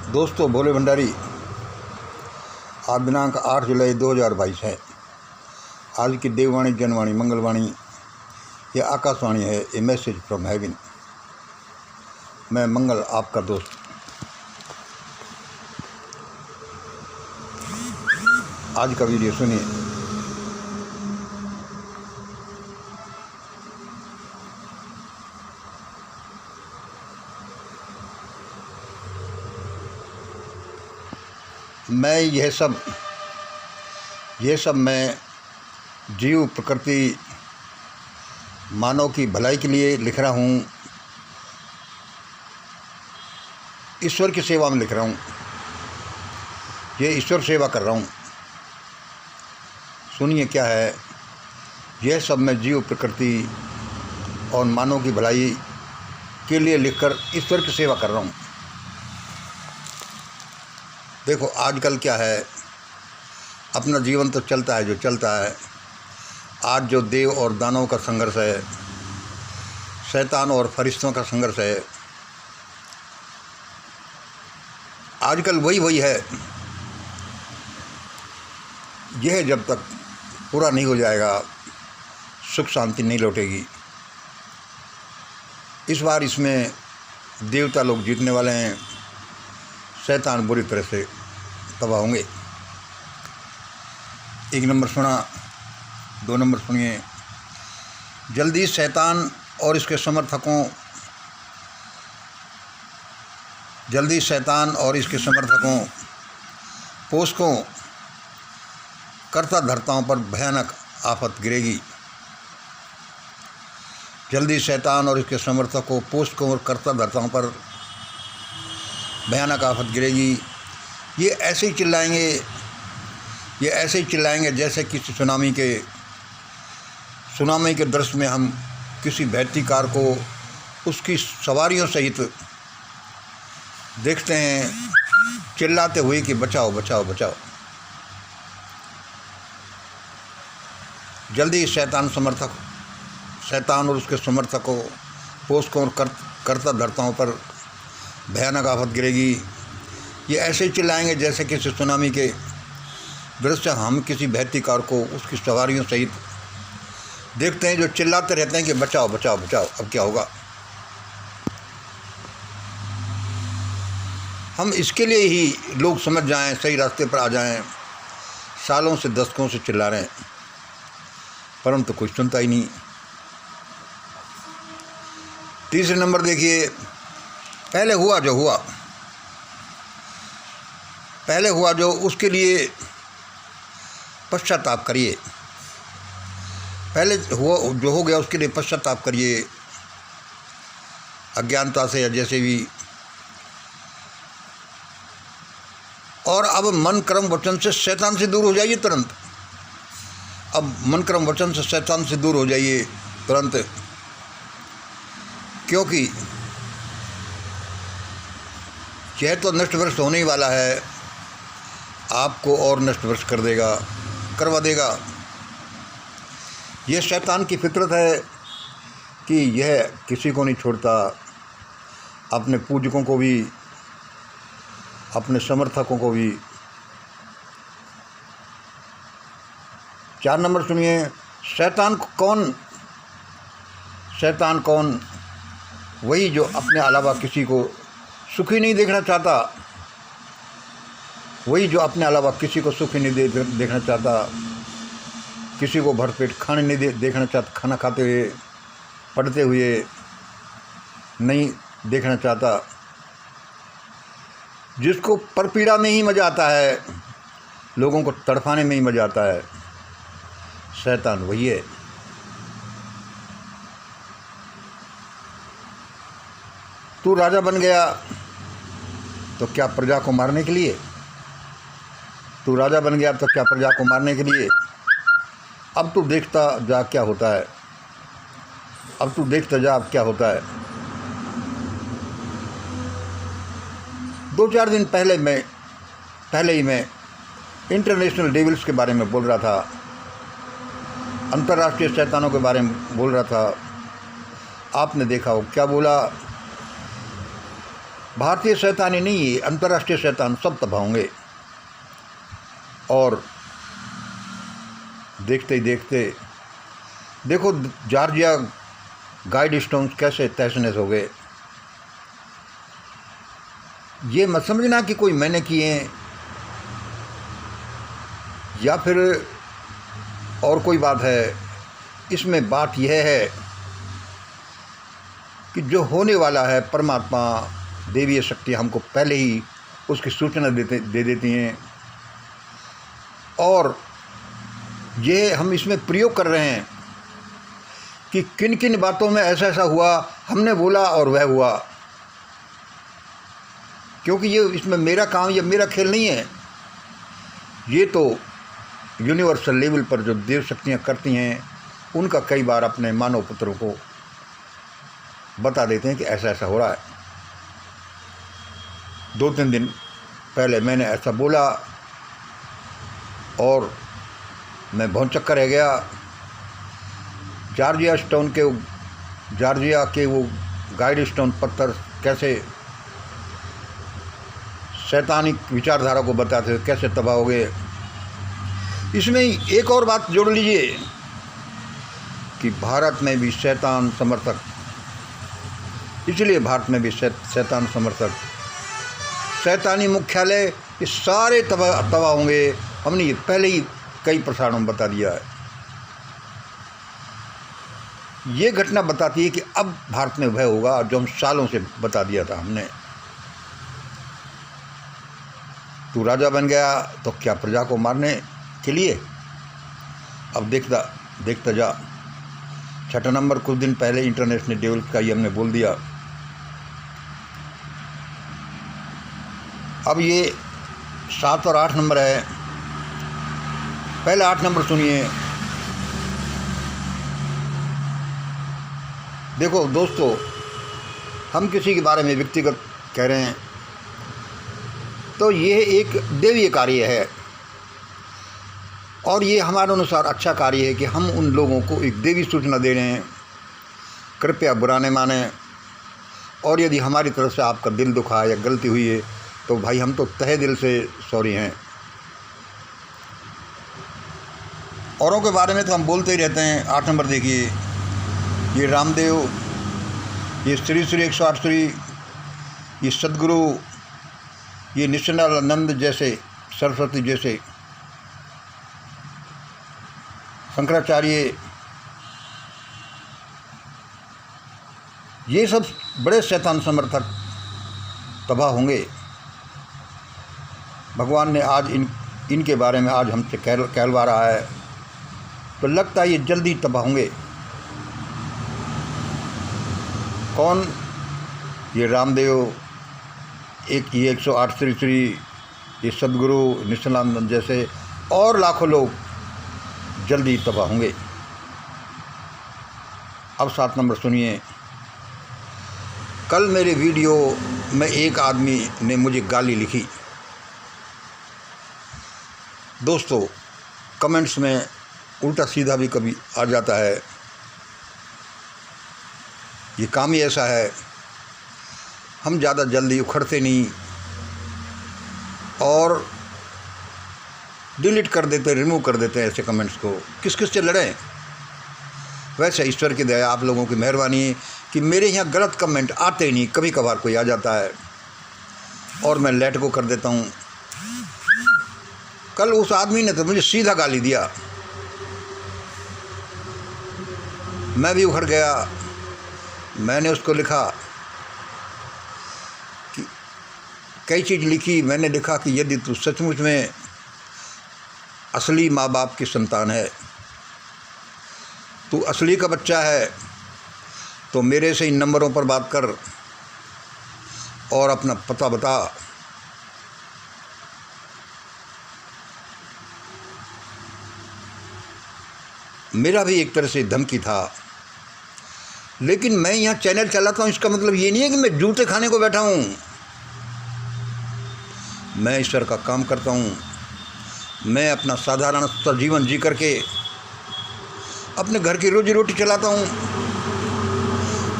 दोस्तों, भोले भंडारी। आज दिनांक 8 जुलाई 2022 है। आज की देववाणी, जनवाणी, मंगलवाणी, ये आकाशवाणी है। ए मैसेज फ्रॉम हेवन। मैं मंगल, आपका दोस्त। आज का वीडियो सुनिए। मैं यह सब मैं जीव, प्रकृति, मानव की भलाई के लिए लिख रहा हूँ। ईश्वर की सेवा में लिख रहा हूँ। ये ईश्वर सेवा कर रहा हूँ। सुनिए क्या है। यह सब मैं जीव, प्रकृति और मानव की भलाई के लिए लिखकर ईश्वर की सेवा कर रहा हूँ। देखो, आजकल क्या है, अपना जीवन तो चलता है जो चलता है। आज जो देव और दानव का संघर्ष है, शैतान और फरिश्तों का संघर्ष है, आजकल वही है। यह जब तक पूरा नहीं हो जाएगा, सुख शांति नहीं लौटेगी। इस बार इसमें देवता लोग जीतने वाले हैं, शैतान बुरी तरह से तबाह होंगे। 1 नंबर सुना, 2 नंबर सुनिए। जल्दी शैतान और इसके समर्थकों पोषकों, कर्ता धर्ताओं पर भयानक आफत गिरेगी। जल्दी शैतान और इसके समर्थकों, पोषकों और कर्ता धर्ताओं पर भयानक आफत गिरेगी। ये ऐसे ही चिल्लाएंगे जैसे किसी सुनामी के दृश्य में हम किसी बहती कार को उसकी सवारियों सहित देखते हैं, चिल्लाते हुए कि बचाओ बचाओ बचाओ। जल्दी शैतान और उसके समर्थकों, पोषकों और कर्ता धर्ताओं पर भयानक आफत गिरेगी। ये ऐसे ही चिल्लाएंगे जैसे किसी सुनामी के दृश्य हम किसी बहती कार को उसकी सवारियों सहित देखते हैं, जो चिल्लाते रहते हैं कि बचाओ बचाओ बचाओ। अब क्या होगा? हम इसके लिए ही लोग समझ जाएं, सही रास्ते पर आ जाएं। सालों से, दशकों से चिल्ला रहे हैं, परंतु कुछ सुनता ही नहीं। 3 नंबर देखिए। पहले हुआ जो उसके लिए पश्चाताप करिए। पहले जो हो गया उसके लिए पश्चाताप करिए, अज्ञानता से या जैसे भी। और अब मन, कर्म, वचन से शैतान से दूर हो जाइए तुरंत। अब मन, कर्म, वचन से शैतान से दूर हो जाइए तुरंत, क्योंकि यह तो नष्ट भ्रष्ट होने ही वाला है। आपको और नष्ट भ्रष्ट करवा देगा। यह शैतान की फितरत है कि यह किसी को नहीं छोड़ता, अपने पूजकों को भी, अपने समर्थकों को भी। 4 नंबर सुनिए। शैतान कौन? वही जो अपने अलावा किसी को सुखी नहीं देखना चाहता। देखना चाहता, किसी को भरपेट खाने नहीं देखना चाहता, खाना खाते हुए, पढ़ते हुए नहीं देखना चाहता। जिसको परपीड़ा में ही मज़ा आता है, लोगों को तड़पाने में ही मज़ा आता है, शैतान वही है। तू राजा बन गया तो क्या प्रजा को मारने के लिए? अब तू देखता जा क्या होता है। 2-4 दिन पहले ही मैं इंटरनेशनल डेविल्स के बारे में बोल रहा था, अंतर्राष्ट्रीय शैतानों के बारे में बोल रहा था। आपने देखा हो क्या बोला? भारतीय शैतानी नहीं, ये अंतर्राष्ट्रीय शैतान सब तबाह होंगे। और देखते ही देखते देखो जॉर्जिया गाइड स्टोन्स कैसे तहस नहस हो गए। ये मत समझना कि कोई मैंने किए हैं या फिर और कोई बात है। इसमें बात यह है कि जो होने वाला है, परमात्मा देवीय शक्ति हमको पहले ही उसकी सूचना दे देती हैं। और ये हम इसमें प्रयोग कर रहे हैं कि किन किन बातों में ऐसा ऐसा हुआ, हमने बोला और वह हुआ। क्योंकि ये इसमें मेरा काम या मेरा खेल नहीं है, ये तो यूनिवर्सल लेवल पर जो देव शक्तियाँ करती हैं उनका कई बार अपने मानव पुत्रों को बता देते हैं कि ऐसा ऐसा हो रहा है। 2-3 दिन पहले मैंने ऐसा बोला और मैं भौंचक्का रह गया। जॉर्जिया के वो गाइड स्टोन पत्थर कैसे शैतानिक विचारधारा को बताते हुए कैसे तबाह हो गए। इसमें एक और बात जोड़ लीजिए कि भारत में भी शैतान समर्थक, इसलिए भारत में भी शैतान समर्थक, शैतानी मुख्यालय, ये सारे तबाह होंगे। हमने ये पहले ही कई प्रसारणों में बता दिया है। ये घटना बताती है कि अब भारत में भय होगा, जो हम सालों से बता दिया था हमने। तू राजा बन गया तो क्या प्रजा को मारने के लिए? अब देखता जा। 6 नंबर कुछ दिन पहले इंटरनेशनल लेवल का ये हमने बोल दिया। अब ये 7 और 8 नंबर है। पहले 8 नंबर सुनिए। देखो दोस्तों, हम किसी के बारे में व्यक्तिगत कह रहे हैं तो ये एक देवीय कार्य है और ये हमारे अनुसार अच्छा कार्य है कि हम उन लोगों को एक देवी सूचना दे रहे हैं। कृपया बुरा न माने। और यदि हमारी तरफ से आपका दिल दुखा या गलती हुई है तो भाई हम तो तहे दिल से सॉरी हैं। औरों के बारे में तो हम बोलते ही रहते हैं। 8 नंबर देखिए, ये रामदेव, ये श्री 108 श्री, ये सदगुरु, ये निश्चलानंद जैसे, सरस्वती जैसे, शंकराचार्य, ये सब बड़े शैतान समर्थक तबाह होंगे। भगवान ने आज इनके बारे में आज हमसे कहलवा रहा है, तो लगता है ये जल्दी तबाह होंगे। कौन? ये रामदेव, ये 108 श्री, ये सदगुरु, निश्चलानंद जैसे और लाखों लोग जल्दी तबाह होंगे। अब 7 नंबर सुनिए। कल मेरे वीडियो में एक आदमी ने मुझे गाली लिखी। दोस्तों, कमेंट्स में उल्टा सीधा भी कभी आ जाता है। ये काम ही ऐसा है, हम ज़्यादा जल्दी उखड़ते नहीं और डिलीट कर देते, रिमूव कर देते हैं ऐसे कमेंट्स को। किस किस से लड़ें? वैसे ईश्वर की दया, आप लोगों की मेहरबानी है कि मेरे यहाँ गलत कमेंट आते ही नहीं। कभी कभार कोई आ जाता है और मैं लेट गो कर देता हूँ। कल उस आदमी ने तो मुझे सीधा गाली दिया, मैं भी उखड़ गया। मैंने उसको लिखा कि कई चीज़ लिखी। मैंने लिखा कि यदि तू सचमुच में असली माँ बाप की संतान है, तू असली का बच्चा है, तो मेरे से इन नंबरों पर बात कर और अपना पता बता। मेरा भी एक तरह से धमकी था, लेकिन मैं यहाँ चैनल चलाता हूँ, इसका मतलब ये नहीं है कि मैं जूते खाने को बैठा हूँ। मैं ईश्वर का काम करता हूँ। मैं अपना साधारण सा जीवन जी करके अपने घर की रोजी रोटी चलाता हूँ।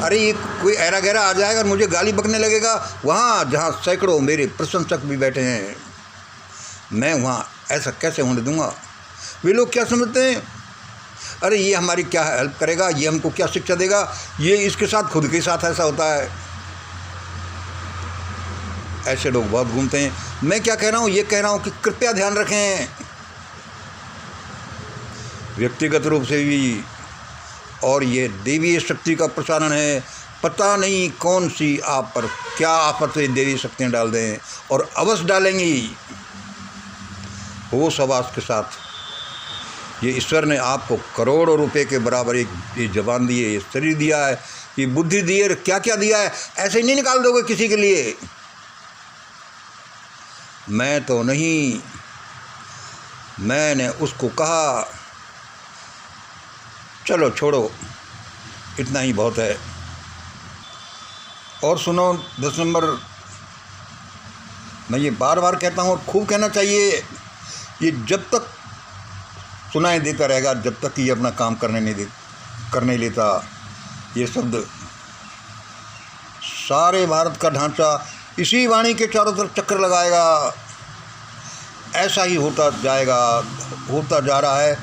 अरे ये कोई ऐरा गहरा आ जाएगा और मुझे गाली बकने लगेगा, वहाँ जहाँ सैकड़ों मेरे प्रशंसक भी बैठे हैं, मैं वहाँ ऐसा कैसे होने दूँगा? वे लोग क्या समझते हैं, अरे ये हमारी क्या हेल्प करेगा, ये हमको क्या शिक्षा देगा, ये इसके साथ खुद के साथ ऐसा होता है। ऐसे लोग बहुत घूमते हैं। मैं क्या कह रहा हूँ, ये कह रहा हूँ कि कृपया ध्यान रखें, व्यक्तिगत रूप से भी, और ये देवीय शक्ति का प्रसारण है। पता नहीं कौन सी आप पर क्या आफतें देवी शक्तियाँ डाल दें, और अवश्य डालेंगी। होश हवास के साथ ये ईश्वर ने आपको करोड़ों रुपए के बराबर एक ये जबान दी है, ये शरीर दिया है, ये बुद्धि दी है, क्या क्या दिया है, ऐसे ही नहीं निकाल दोगे किसी के लिए। मैं तो नहीं, मैंने उसको कहा चलो छोड़ो, इतना ही बहुत है। और सुनो 10 नंबर, मैं ये बार बार कहता हूँ और खूब कहना चाहिए, ये जब तक सुनाई देता रहेगा, जब तक कि ये अपना काम करने लेता, ये शब्द सारे भारत का ढांचा इसी वाणी के चारों तरफ चक्कर लगाएगा। ऐसा ही होता जाएगा, होता जा रहा है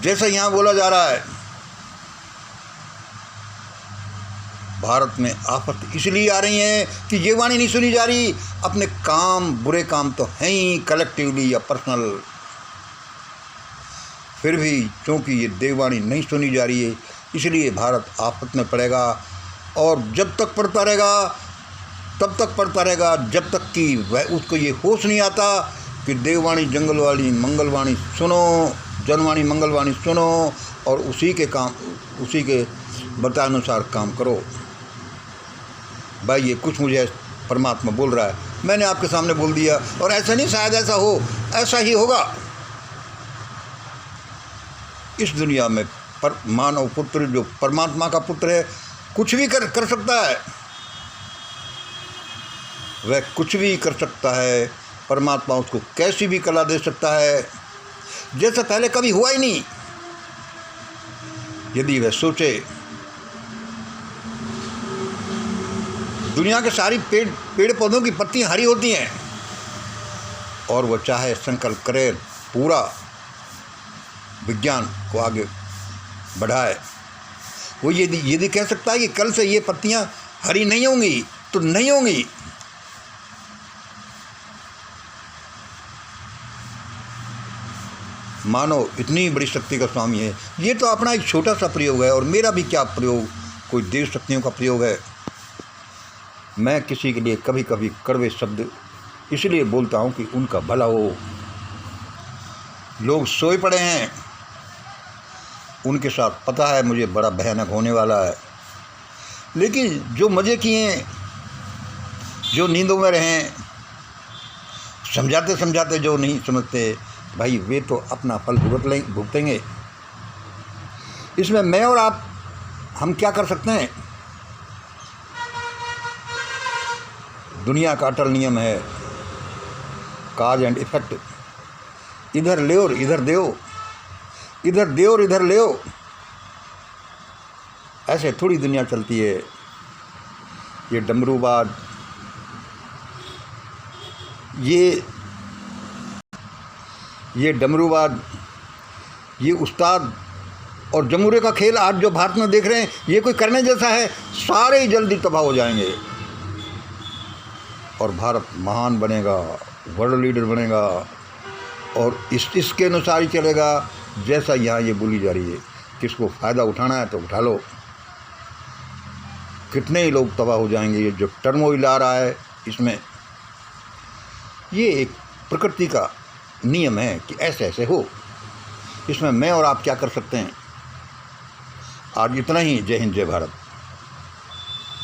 जैसा यहाँ बोला जा रहा है। भारत में आफत इसलिए आ रही है कि ये वाणी नहीं सुनी जा रही। अपने काम, बुरे काम तो हैं ही, कलेक्टिवली या पर्सनल, फिर भी क्योंकि ये देववाणी नहीं सुनी जा रही है, इसलिए भारत आफत में पड़ेगा। और जब तक पढ़ता रहेगा, तब तक पढ़ता रहेगा, जब तक कि वह उसको ये होश नहीं आता कि देववाणी जंगलवाणी मंगलवाणी सुनो, जनवाणी मंगलवाणी सुनो, और उसी के बताए अनुसार काम करो। भाई ये कुछ मुझे परमात्मा बोल रहा है, मैंने आपके सामने बोल दिया, और ऐसा नहीं, शायद ऐसा हो, ऐसा ही होगा। इस दुनिया में मानव पुत्र जो परमात्मा का पुत्र है, कुछ भी कर सकता है, वह कुछ भी कर सकता है। परमात्मा उसको कैसी भी कला दे सकता है, जैसा पहले कभी हुआ ही नहीं, यदि वह सोचे। दुनिया के सारी पेड़ पौधों की पत्तियां हरी होती हैं, और वह चाहे संकल्प करे, पूरा विज्ञान को आगे बढ़ाए, वो यदि कह सकता है कि कल से ये पत्तियां हरी नहीं होंगी, तो नहीं होंगी। मानो इतनी बड़ी शक्ति का स्वामी है। ये तो अपना एक छोटा सा प्रयोग है, और मेरा भी क्या प्रयोग, कोई देव शक्तियों का प्रयोग है। मैं किसी के लिए कभी कभी कड़वे शब्द इसलिए बोलता हूँ कि उनका भला हो। लोग सोए पड़े हैं, उनके साथ पता है मुझे बड़ा भयानक होने वाला है, लेकिन जो मज़े किए हैं, जो नींदों में रहें, समझाते समझाते जो नहीं समझते, भाई वे तो अपना फल भुगतेंगे। इसमें मैं और आप, हम क्या कर सकते हैं? दुनिया का अटल नियम है काज एंड इफेक्ट, इधर ले और इधर दो, इधर दे और इधर ले। ऐसे थोड़ी दुनिया चलती है। ये डमरूबाज, ये डमरूबाज, ये उस्ताद और जमूरे का खेल आज जो भारत में देख रहे हैं, ये कोई करने जैसा है? सारे ही जल्दी तबाह हो जाएंगे, और भारत महान बनेगा, वर्ल्ड लीडर बनेगा, और इसके अनुसार ही चलेगा जैसा यहाँ ये बोली जा रही है। किसको फ़ायदा उठाना है तो उठा लो। कितने ही लोग तबाह हो जाएंगे। ये जो टर्मोइल आ रहा है, इसमें ये एक प्रकृति का नियम है कि ऐसे ऐसे हो। इसमें मैं और आप क्या कर सकते हैं? आज इतना ही। जय हिंद, जय भारत।